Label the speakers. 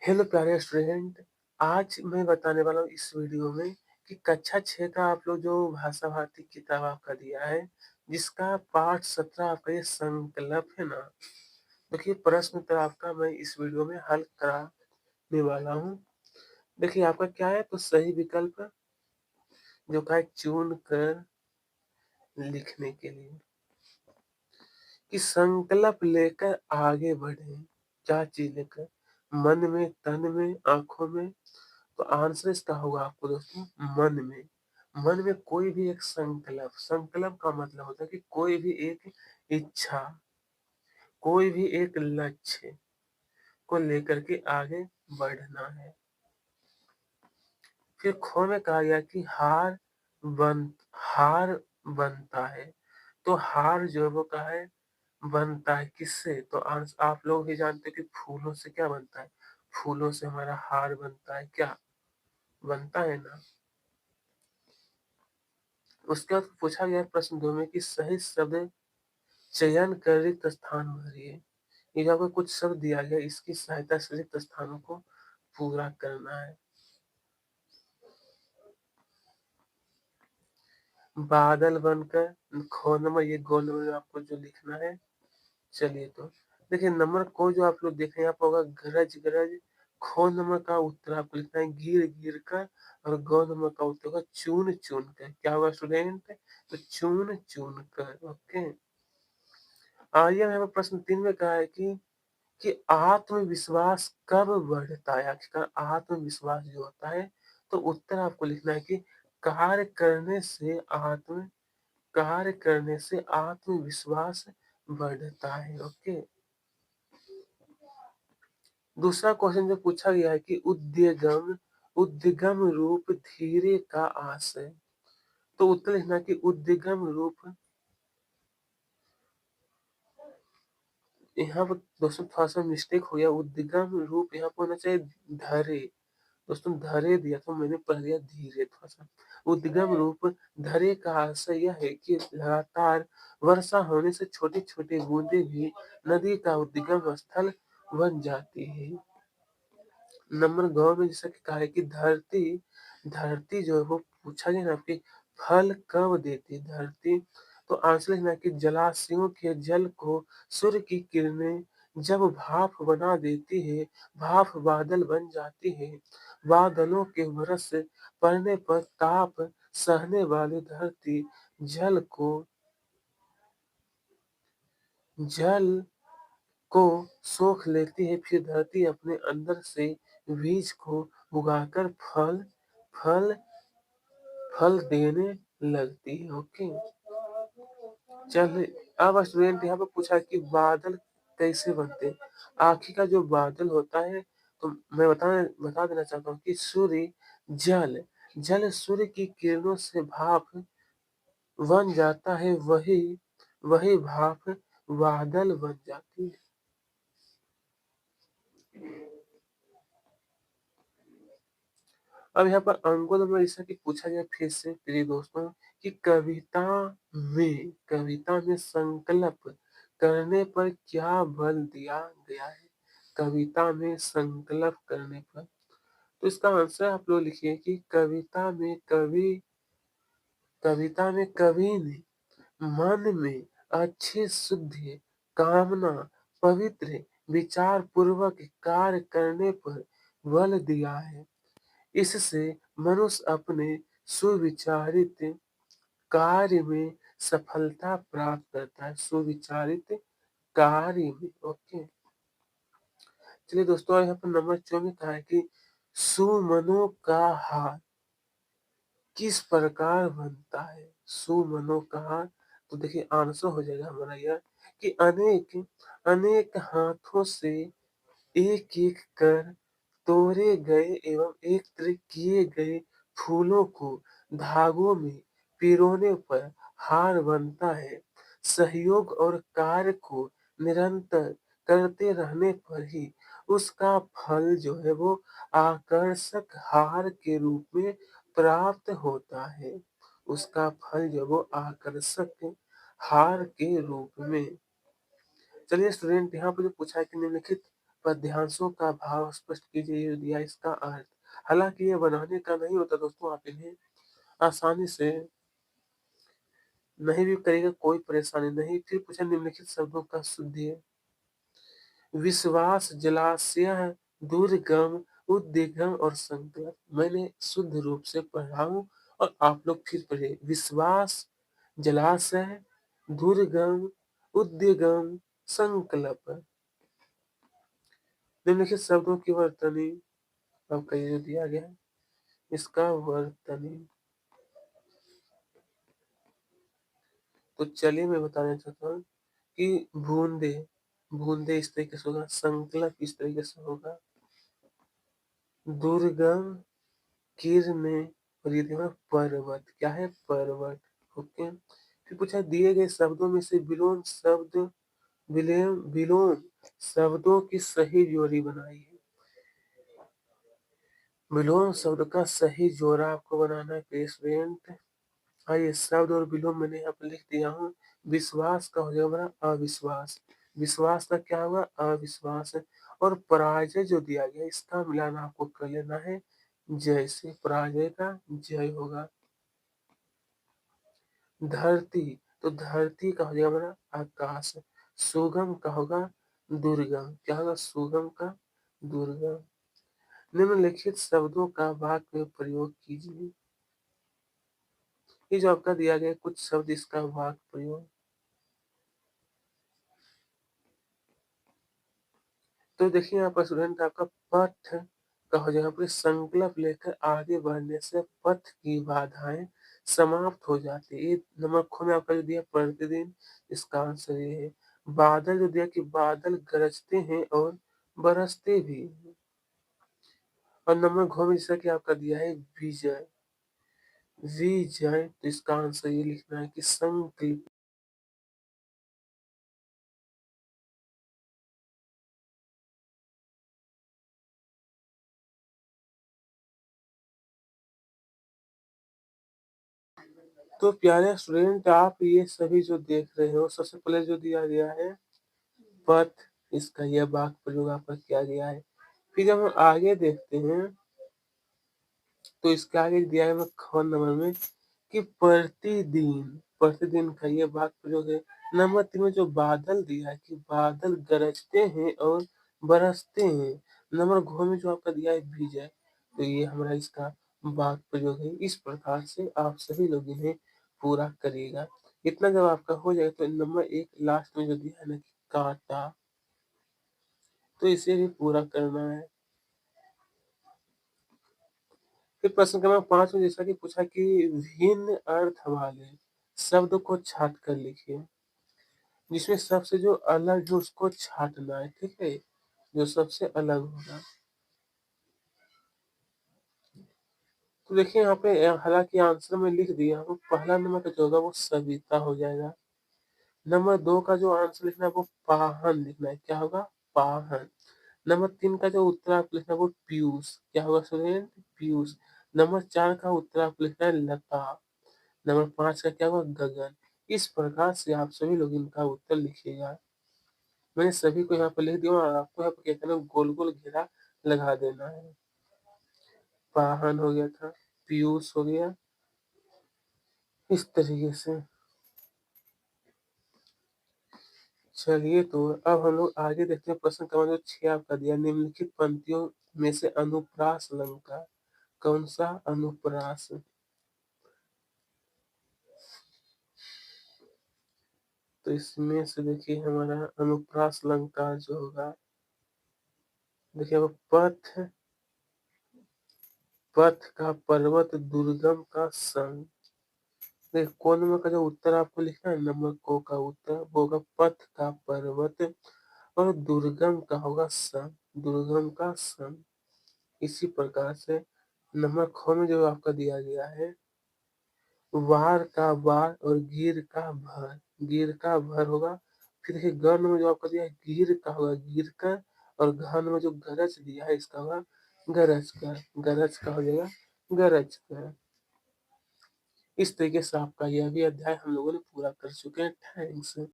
Speaker 1: Hello प्यारे student, आज मैं बताने वाला हूँ इस वीडियो में कि कक्षा 6 का आप लोग जो भाषा भारती किताब आपका दिया है, जिसका पाठ 17 आपका ये संकल्प है ना, देखिए प्रश्न उत्तर आपका मैं इस वीडियो में हल कराने वाला हूँ। देखिए आपका क्या है, तो सही विकल्प जो का है चुन कर लिखने के लिए कि संकल्प लेकर आगे बढ़े। क्या चीज लेकर? मन में, तन में, आंखों में। तो आंसर इसका होगा आपको दोस्तों मन में। मन में कोई भी एक संकल्प, संकल्प का मतलब होता है कि कोई भी एक इच्छा, कोई भी एक लक्ष्य को लेकर के आगे बढ़ना है। फिर खो में कहा गया कि हार बनता है। तो हार जो है वो कहा है बनता है किससे? तो आप लोग भी जानते हो कि फूलों से क्या बनता है? फूलों से हमारा हार बनता है, क्या बनता है ना। उसके बाद पूछा गया प्रश्न 2 में कि सही शब्द चयन कर रिक्त स्थान भरिए। ये जो आपको कुछ शब्द दिया गया, इसकी सहायता से रिक्त स्थानों को पूरा करना है। बादल बनकर खो नंबर, ये गोल नंबर में आपको जो लिखना है। चलिए तो देखिए नंबर को जो आप लोग देख रहे हैं, यहाँ पर होगा गरज गरज। खो नंबर का उत्तर आपको लिखना है गिर गिर कर। और गौ नंबर का उत्तर होगा चुन चुन कर। क्या होगा स्टूडेंट? तो चुन चुन कर। ओके, आइए यहाँ पर प्रश्न 3 में कहा है कि आत्मविश्वास कब बढ़ता है? आखिरकार आत्मविश्वास जो होता है, तो उत्तर आपको लिखना है कि कार्य करने से आत्मविश्वास बढ़ता है। ओके, दूसरा क्वेश्चन जो पूछा गया है कि उद्यगम उद्गम रूप धीरे का आशय। तो उत्तर लिखना कि उद्गम रूप, यहाँ पर दोस्तों थोड़ा सा मिस्टेक हो गया। उद्गम रूप यहाँ पर होना चाहिए धरे। दोस्तों धरे दिया तो मैंने पढ़ दिया धीरे थोड़ा सा। उद्गम रूप धरे का आशय यह है कि लगातार वर्षा होने से छोटी छोटी बूंदें भी नदी का उद्गम स्थल बन जाती है। नंबर 2 में जैसा कि कहा है कि धरती धरती जो है वो पूछा गया ना कि फल कब देती है धरती। तो आंसर लिखना है कि जलाशयों के जल को सूर्य की किरणें जब भाप बना देती है, भाप बादल बन जाती है। बादलों के बरस पड़ने पर ताप सहने वाली धरती जल को जल को सोख लेती है। फिर धरती अपने अंदर से बीज को उगाकर फल फल देने लगती है। ओके, चलिए अब स्टूडेंट यहाँ पे पूछा कि बादल कैसे बनते हैं। आखिर का जो बादल होता है, तो मैं बता देना चाहता हूँ कि सूर्य जल जल सूर्य की किरणों से भाप बन जाता है, वही वही भाप बादल बन जाती है। अब यहाँ पर अंकों नंबर ऐसा कि पूछा गया फिर से प्रिय दोस्तों कि कविता में संकल्प करने पर क्या बल दिया गया है? कविता में संकल्प करने पर, तो इसका आंसर आप लोग लिखिए कि कवि ने मन में अच्छे शुद्ध कामना पवित्र विचार पूर्वक कार्य करने पर बल दिया है। इससे मनुष्य अपने सुविचारित कार्य में सफलता प्राप्त करता है। सुविचारित कार्य में। ओके, चलिए दोस्तों यहाँ पर नंबर 24 कहा है कि सुमनों का हार किस प्रकार बनता है? सुमनों का हार, तो देखिए आंसर हो जाएगा हमारा यह कि अनेक अनेक हाथों से एक एक कर तोड़े गए एवं एकत्र किए गए फूलों को धागों में पिरोने पर हार बनता है। सहयोग और कार्य को निरंतर करते रहने पर ही उसका फल जो है वो आकर्षक हार के रूप में प्राप्त होता है। उसका फल जो वो आकर्षक हार के रूप में। चलिए स्टूडेंट यहाँ पर जो पूछा है कि निम्नलिखित पद्यांशों का भाव स्पष्ट कीजिए ये दिया इसका अर्थ। हालाँकि ये बनाने का नहीं होता दोस्तों, आप इन्हें आसानी से नहीं भी करिएगा कोई परेशानी नहीं। फिर पूछा निम्नलिखित शब्दों का शुद्ध विश्वास, जलाशय, दुर्गम, उद्गम और संकल्प। मैंने शुद्ध रूप से पढ़ा हूँ और आप लोग फिर पढ़िए। विश्वास, जलाशय, दुर्गम, उद्गम, संकल्प। निम्नलिखित शब्दों की वर्तनी आपका ये जो दिया गया है इसका वर्तनी। तो चलिए मैं बताना चाहता हूँ कि बूंदे, बूंदे इस तरीके से होगा, संकल्प इस तरीके से होगा, दुर्गम, किरणें और ये देखो पर्वत। क्या है? पर्वत। ओके। फिर पूछा दिए गए शब्दों में से विलोम शब्दों की सही जोड़ी बनाइए। विलोम शब्द का सही जोड़ा आपको बनाना है स्टूडेंट। आइए शब्द और विलोम मैंने यहाँ पर लिख दिया हूँ। विश्वास का हो जाएगा हमारा अविश्वास, विश्वास का क्या होगा? अविश्वास। और पराजय जो दिया गया इसका मिलान आपको कर लेना है जय से, पराजय का जय होगा। धरती, तो धरती का हो जाएगा हमारा आकाश। सुगम का होगा दुर्गम। क्या होगा? सुगम का दुर्गम। निम्नलिखित शब्दों का वाक्य में प्रयोग कीजिए। ये जो आपका दिया गया कुछ शब्द इसका वाक्य प्रयोग। तो देखिए यहाँ पर स्टूडेंट आपका पथ का हो जाएगा पूरे संकल्प लेकर आगे बढ़ने से पथ की बाधाएं समाप्त हो जाती है। ये नंबर ख में आपका जो दिया प्रतिदिन, इसका आंसर ये है। बादल जो दिया कि बादल गरजते हैं और बरसते भी हैं। और नंबर घ में जैसा कि आपका दिया है विजय, विजय, तो इसका आंसर ये लिखना है कि संकल्प। तो प्यारे स्टूडेंट आप ये सभी जो देख रहे हो सबसे पहले जो दिया गया है पथ, इसका यह वाक्य प्रयोग आपका किया गया है। फिर जब हम आगे देखते हैं तो इसके आगे दिया है ख नंबर में कि प्रतिदिन, प्रतिदिन का ये वाक्य प्रयोग है। नंबर 3 में जो बादल दिया है कि बादल गरजते हैं और बरसते हैं। नंबर घ में जो आपका दिया है विजय, तो ये हमारा इसका वाक्य प्रयोग है। इस प्रकार से आप सभी लोग इन्हें पूरा करिएगा। इतना जब आपका हो जाएगा तो नंबर 1 लास्ट में जो दिया है ना कि कांटा, तो इसे भी पूरा करना है। फिर प्रश्न क्रमांक 5 में जैसा कि पूछा कि भिन्न अर्थ वाले शब्द को छाट कर लिखिए। जिसमें सबसे जो अलग है उसको छाटना है, ठीक है? जो सबसे अलग होगा। तो देखिए यहाँ पे हालांकि आंसर में लिख दिया हूँ, पहला नंबर का जो होगा वो सविता हो जाएगा। नंबर 2 का जो आंसर लिखना है वो पाहन लिखना है। क्या होगा? पाहन। नंबर 3 का जो उत्तर आपको लिखना है वो पीयूष। क्या होगा स्टूडेंट? पीयूष। नंबर 4 का उत्तर आपको लिखना है लता। नंबर 5 का क्या होगा? गगन। इस प्रकार से आप सभी लोग इनका उत्तर लिखिएगा। मैंने सभी को यहाँ पर लिख दिया और आपको यहाँ पर क्या करना है? गोल गोल घेरा लगा देना है। पाहन हो गया था, पीयूष हो गया, इस तरीके से। चलिए तो अब हम लोग आगे देखते हैं प्रश्न क्रमांक जो 6 आपका दिया। निम्नलिखित पंक्तियों में से अनुप्रास अलंकार कौन सा? अनुप्रास। तो इसमें से देखिए हमारा अनुप्रास अलंकार जो होगा, देखिए अब पथ, पथ का पर्वत, दुर्गम का संग। देखिए कौन नंबर का जो उत्तर आपको लिखना है, नंबर को का उत्तर वो होगा पथ का पर्वत और दुर्गम का होगा सन, दुर्गम का सन। इसी प्रकार से नंबर ख में जो आपका दिया गया है वार का वार और गिर का भर, गिर का भर होगा। फिर देखिए गण में जो आपका दिया है गिर का होगा गिर कर, और घन में जो गरज दिया है इसका होगा गरज कर, गरज का हो जाएगा गरज कर। इस तरीके से आपका यह भी अध्याय हम लोगों ने पूरा कर चुके हैं। थैंक्स।